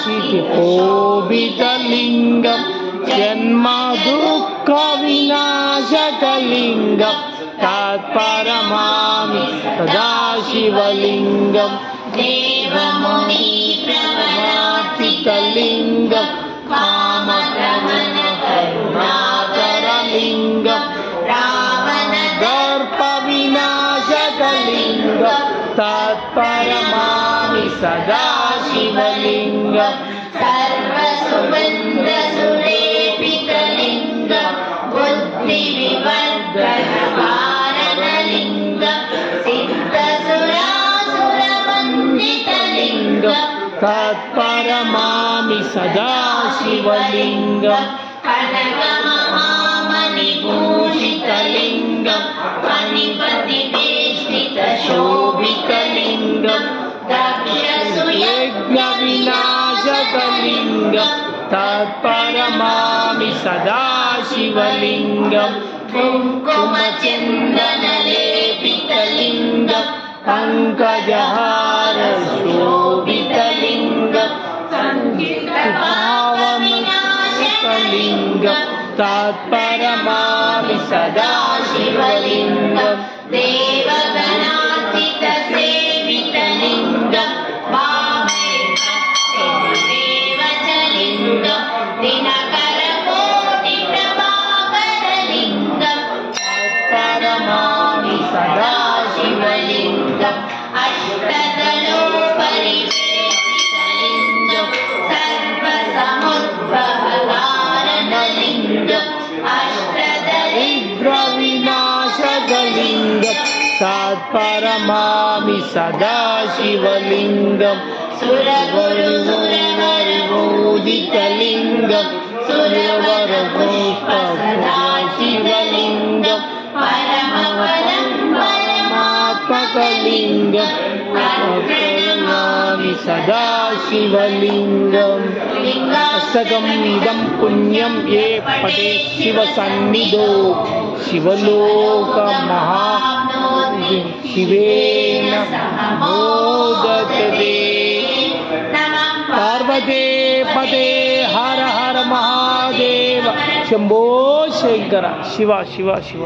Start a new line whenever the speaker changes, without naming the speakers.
शितिकोविदलिङ्गं जन्मदुःखविनाशकलिङ्गं तत्परमामि सदाशिवलिङ्गं देवमुनिप्रवरार्चितलिङ्गं कामप्रवणकरुणाकरलिङ्गं रावणदर्पविनाशकलिङ्गं तत्परमामि सदाशिवलिङ्गं सर्वसुगन्धसुलेपितलिङ्गं बुद्धिविवर्धनकारणलिङ्गं सिद्धसुरासुरवन्दितलिङ्गं तत्परमामि सदाशिवलिङ्गं कनकमहामणिभूषितलिङ्गं फणिपतिवेष्टितशोभितलिङ्गं दक्षसुयज्ञविनाशकलिङ्गं तत्परमामि सदाशिवलिङ्गं कुङ्कुमचन्दनलेपितलिङ्गं पङ्कजहारशोभितलिङ्गं सङ्कीर्तभावविनाशकलिङ्गं तत्परमामि सदाशिवलिङ्गं देवगणार्चितसेवितलिङ्गं वामदेवचलिङ्गं दिनकरकोटिप्रभाकरलिङ्गं तत्परमामि सदाशिवलिङ्गं अष्टदलोपरिवेष्टितलिङ्गं सर्वसमुद्भवकारणलिङ्गं अष्टदरिद्रविनाशकलिङ्गं तत्परमामि सदाशिवलिङ्गं सुरगुरुसुरवरिबोधितलिङ्गं सुरवरभूषितलिङ्गं परमपदं परमात्मकलिङ्गं तत्परमामि सदाशिवलिङ्गम् अष्टकम् इदं पुण्यं ये पठे शिवसन्निधौ शिवलोकमहा शिवेन मोदते पार्वते पते हर हर महादेव शंभो शंकर शिव शिव शिव।